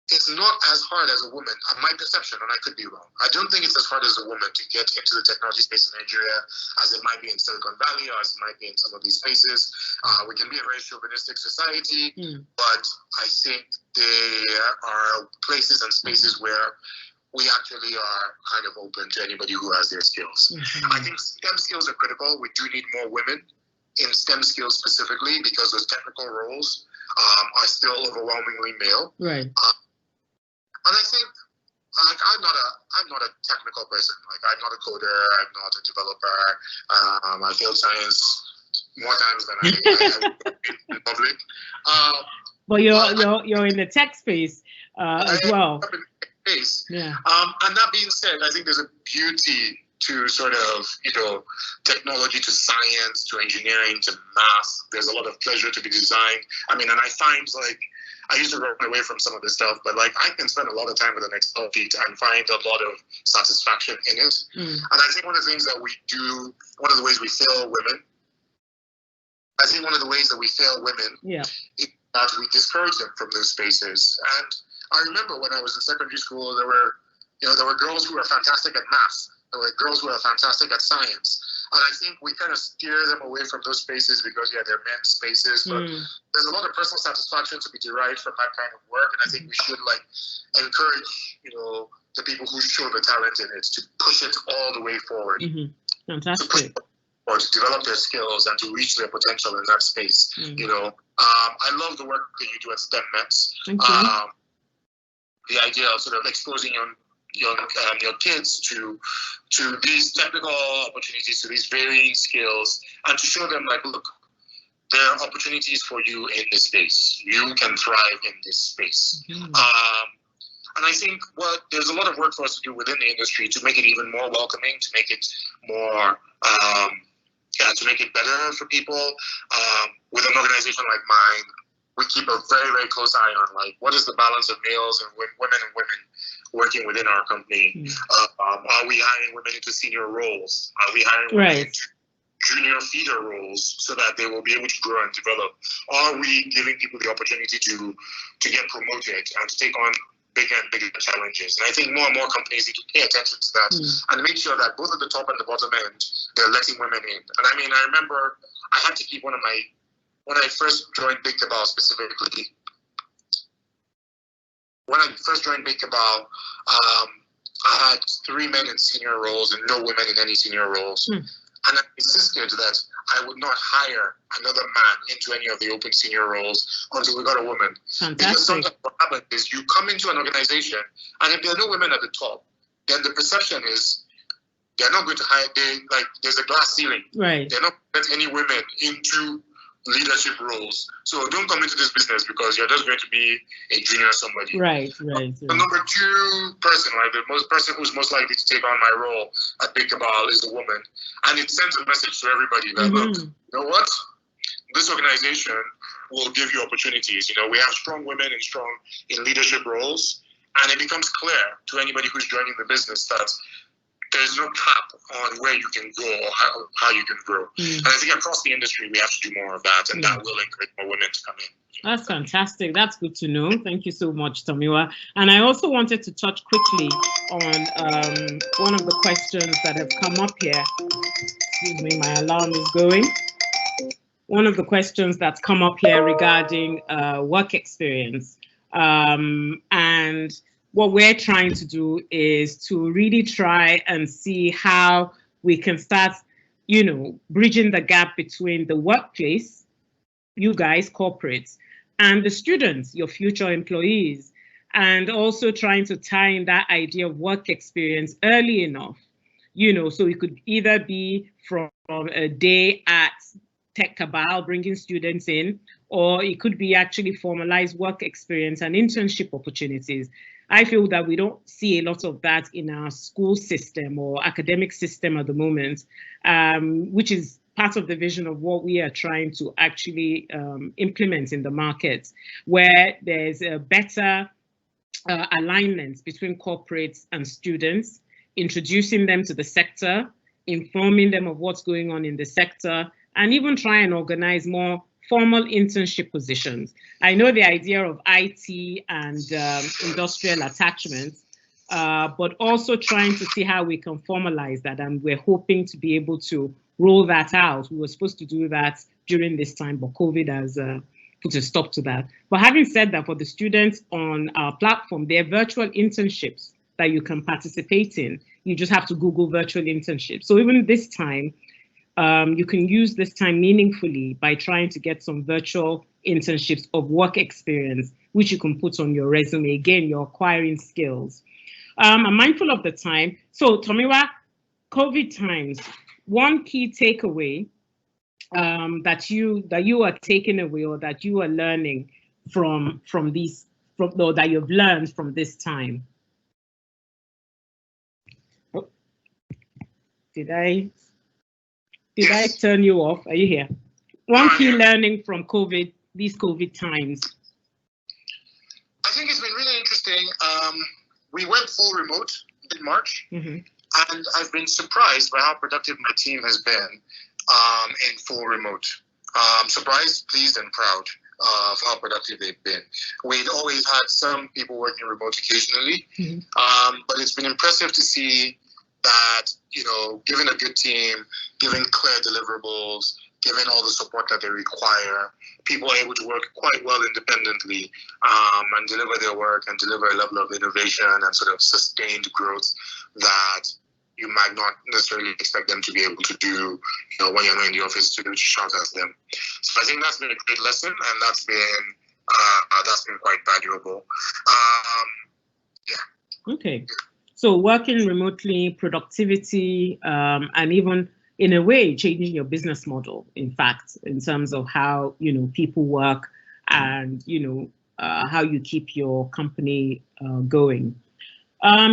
it's not as hard as a woman, my perception, and I could be wrong. I don't think it's as hard as a woman to get into the technology space in Nigeria as it might be in Silicon Valley, or as it might be in some of these spaces. We can be a very chauvinistic society, but I think there are places and spaces where we actually are kind of open to anybody who has their skills. I think STEM skills are critical. We do need more women in STEM skills specifically, because those technical roles are still overwhelmingly male.
Right.
And I think, I'm not a technical person. I'm not a coder. I'm not a developer. I failed science more times than I in public.
But you're in the tech space as well.
Yeah. And that being said, I think there's a beauty to sort of, technology, to science, to engineering, to math. There's a lot of pleasure to be designed. And I find I used to run away from some of this stuff, but I can spend a lot of time with an Excel sheet and find a lot of satisfaction in it. And I think one of the things that we do, one of the ways we fail women, is that we discourage them from those spaces. And I remember when I was in secondary school, there were girls who were fantastic at math. There were girls who were fantastic at science. And I think we kind of steer them away from those spaces because, they're men's spaces. But there's a lot of personal satisfaction to be derived from that kind of work. And I think we should, encourage, the people who show the talent in it to push it all the way forward.
Fantastic.
or to develop their skills and to reach their potential in that space. You know, I love the work that you do at S.T.E.M Mets. The idea of sort of exposing your kids to these technical opportunities, to these varying skills, and to show them, like, look, there are opportunities for you in this space. You can thrive in this space. And I think there's a lot of work for us to do within the industry to make it even more welcoming, to make it more, to make it better for people. With an organization like mine, we keep a very, very close eye on, like, what is the balance of males and women working within our company? Are we hiring women into senior roles? Are we hiring women into junior feeder roles so that they will be able to grow and develop? Are we giving people the opportunity to get promoted and to take on bigger and bigger challenges? And I think more and more companies need to pay attention to that and make sure that both at the top and the bottom end, they're letting women in. And I mean, I remember I had to keep when I first joined Big Cabal specifically, when I first joined Big Cabal, I had 3 men in senior roles and no women in any senior roles. And I insisted that I would not hire another man into any of the open senior roles until we got a woman. Because sometimes what happens is you come into an organization, and if there are no women at the top, then the perception is they're not going to hire, there's a glass ceiling. They're not going to let any women into leadership roles. So don't come into this business because you're just going to be a junior somebody. The number 2 person, like the person who's most likely to take on my role at Big Cabal is a woman. And it sends a message to everybody that, look, you know what? This organization will give you opportunities. You know, we have strong women and strong in leadership roles. And it becomes clear to anybody who's joining the business that there's no cap on where you can go or how you can grow. And I think across the industry, we have to do more of that, and that will encourage more women to come in.
That's fantastic. That's good to know. Thank you so much, Tomiwa. And I also wanted to touch quickly on one of the questions that have come up here. Excuse me, my alarm is going. One of the questions that's come up here regarding work experience. And what we're trying to do is to really try and see how we can start, you know, bridging the gap between the workplace, you guys, corporates, and the students, your future employees, and also trying to tie in that idea of work experience early enough, you know, so it could either be from a day at Tech Cabal, bringing students in, or it could be actually formalized work experience and internship opportunities. I feel that we don't see a lot of that in our school system or academic system at the moment, which is part of the vision of what we are trying to actually implement in the market, where there's a better alignment between corporates and students, introducing them to the sector, informing them of what's going on in the sector, and even try and organize more formal internship positions. I know the idea of IT and industrial attachments, but also trying to see how we can formalize that. And we're hoping to be able to roll that out. We were supposed to do that during this time, but COVID has put a stop to that. But having said that, for the students on our platform, there are virtual internships that you can participate in. You just have to Google virtual internships. So even this time, you can use this time meaningfully by trying to get some virtual internships of work experience, which you can put on your resume. Again, you're acquiring skills. I'm mindful of the time. So Tomiwa, COVID times, one key takeaway that you are taking away or that you are learning that you've learned from this time. Oh, did I turn you off? Are you here? One key learning from COVID, these COVID times.
I think it's been really interesting. We went full remote in March, and I've been surprised by how productive my team has been in full remote. Surprised, pleased, and proud of how productive they've been. We'd always had some people working remote occasionally, but it's been impressive to see that, you know, given a good team, given clear deliverables, given all the support that they require, people are able to work quite well independently and deliver their work and deliver a level of innovation and sort of sustained growth that you might not necessarily expect them to be able to do, when you're not in the office to shout at them. So I think that's been a great lesson, and that's been quite valuable. Yeah.
Okay. So working remotely, productivity, and even in a way changing your business model, in fact, in terms of how people work and how you keep your company going.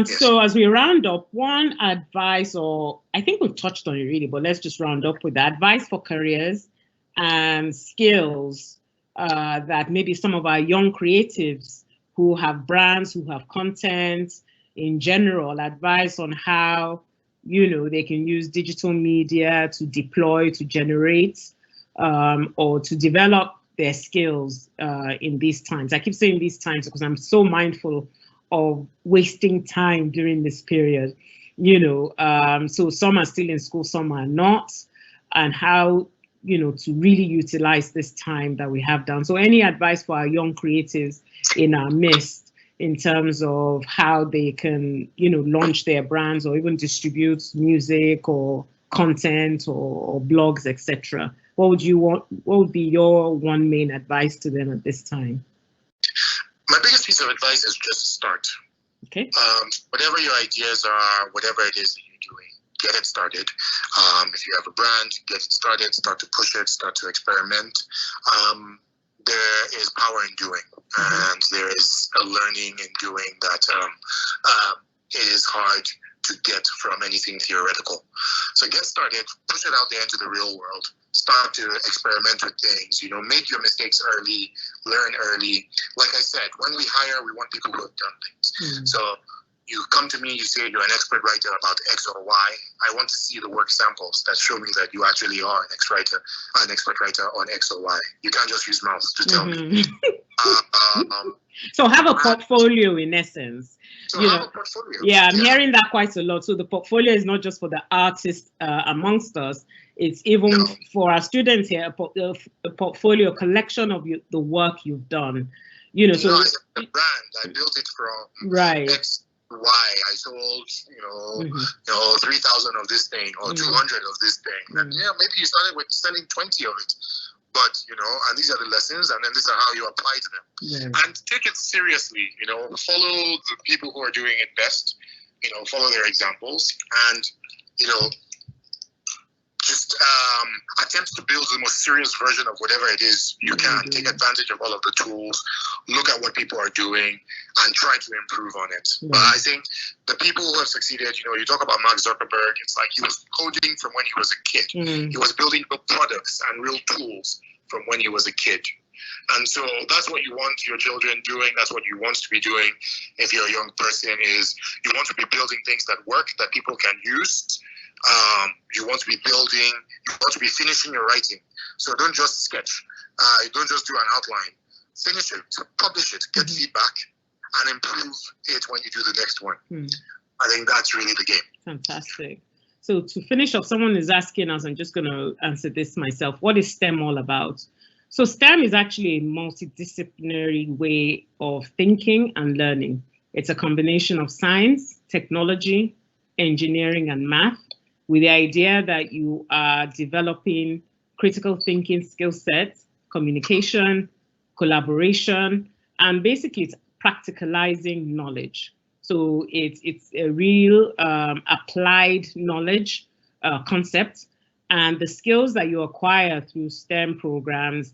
So as we round up, one advice, or I think we've touched on it really, but let's just round up with the advice for careers and skills that maybe some of our young creatives who have brands, who have content in general, advice on how they can use digital media to deploy, to generate, or to develop their skills in these times. I keep saying these times because I'm so mindful of wasting time during this period. So some are still in school, some are not, and how to really utilize this time that we have done. So any advice for our young creatives in our midst in terms of how they can, launch their brands or even distribute music or content or blogs, etc. What would be your one main advice to them at this time?
My biggest piece of advice is just start.
Okay.
Whatever your ideas are, whatever it is that you're doing, get it started. If you have a brand, get it started, start to push it, start to experiment. There is power in doing, and there is a learning in doing that it is hard to get from anything theoretical. So get started, push it out there into the real world, start to experiment with things, make your mistakes early, learn early. Like I said, when we hire, we want people who have done things. So you come to me, you say you're an expert writer about X or Y. I want to see the work samples that show me that you actually are an expert writer on X or Y. You can't just use mouth to tell me.
So have a portfolio in essence.
Have a portfolio.
Yeah, I'm hearing that quite a lot. So the portfolio is not just for the artists amongst us. It's even for our students here, a portfolio collection of the work you've done. So
I the brand, I built it from X. Why I sold, 3,000 of this thing or 200 of this thing. And maybe you started with selling 20 of it, but and these are the lessons, and then these are how you apply to them. And take it seriously. Follow the people who are doing it best. Follow their examples, and just attempt to build the most serious version of whatever it is you can. Take advantage of all of the tools, look at what people are doing, and try to improve on it. But I think the people who have succeeded, you talk about Mark Zuckerberg, it's like he was coding from when he was a kid. He was building real products and real tools from when he was a kid. And so that's what you want your children doing. That's what you want to be doing if you're a young person, is you want to be building things that work, that people can use. You want to be building, you want to be finishing your writing. So don't just sketch. Don't just do an outline. Finish it, publish it, get feedback, and improve it when you do the next one. I think that's really the game.
Fantastic. So to finish off, someone is asking us, I'm just going to answer this myself. What is STEM all about? So STEM is actually a multidisciplinary way of thinking and learning. It's a combination of science, technology, engineering, and math, with the idea that you are developing critical thinking skill sets, communication, collaboration, and basically it's practicalizing knowledge. So it's a real applied knowledge concept, and the skills that you acquire through STEM programs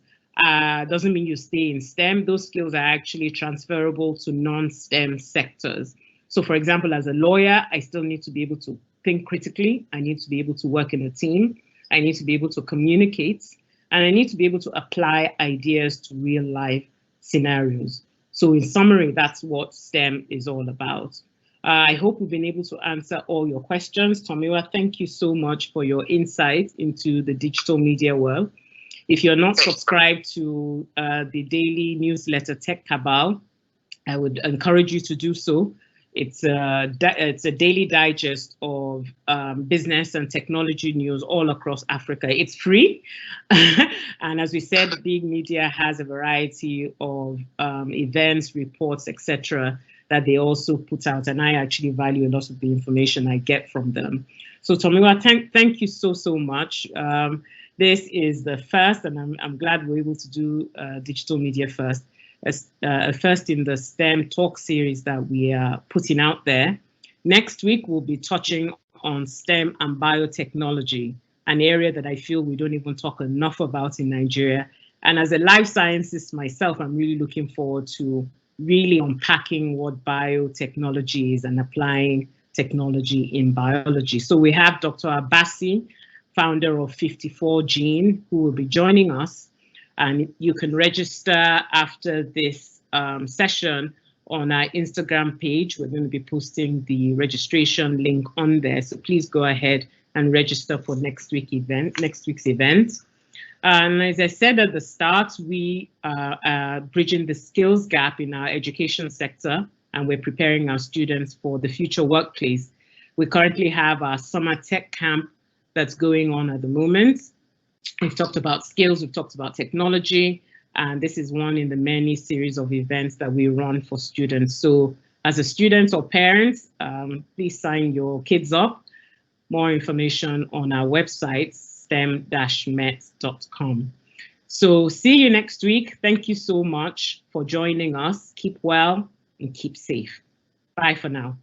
doesn't mean you stay in STEM. Those skills are actually transferable to non-STEM sectors. So for example, as a lawyer, I still need to be able to think critically. I need to be able to work in a team. I need to be able to communicate, and I need to be able to apply ideas to real life scenarios. So in summary, that's what STEM is all about. I hope we've been able to answer all your questions. Tomiwa, thank you so much for your insight into the digital media world. If you're not subscribed to the daily newsletter Tech Cabal, I would encourage you to do so. It's a daily digest of business and technology news all across Africa. It's free. And as we said, Big Media has a variety of events, reports, etc., that they also put out, and I actually value a lot of the information I get from them. So Tomiwa, thank you so much. This is the first, and I'm glad we're able to do digital media first, first in the STEM talk series that we are putting out there. Next week, we'll be touching on STEM and biotechnology, an area that I feel we don't even talk enough about in Nigeria. And as a life scientist myself, I'm really looking forward to really unpacking what biotechnology is and applying technology in biology. So we have Dr. Abasi, founder of 54 Gene, who will be joining us. And you can register after this session on our Instagram page. We're going to be posting the registration link on there. So please go ahead and register for next week's event. And as I said at the start, we are bridging the skills gap in our education sector, and we're preparing our students for the future workplace. We currently have our summer tech camp that's going on at the moment. We've talked about skills, we've talked about technology, and this is one in the many series of events that we run for students. So as a student or parent, please sign your kids up. More information on our website, stem-met.com. So see you next week. Thank you so much for joining us. Keep well and keep safe. Bye for now.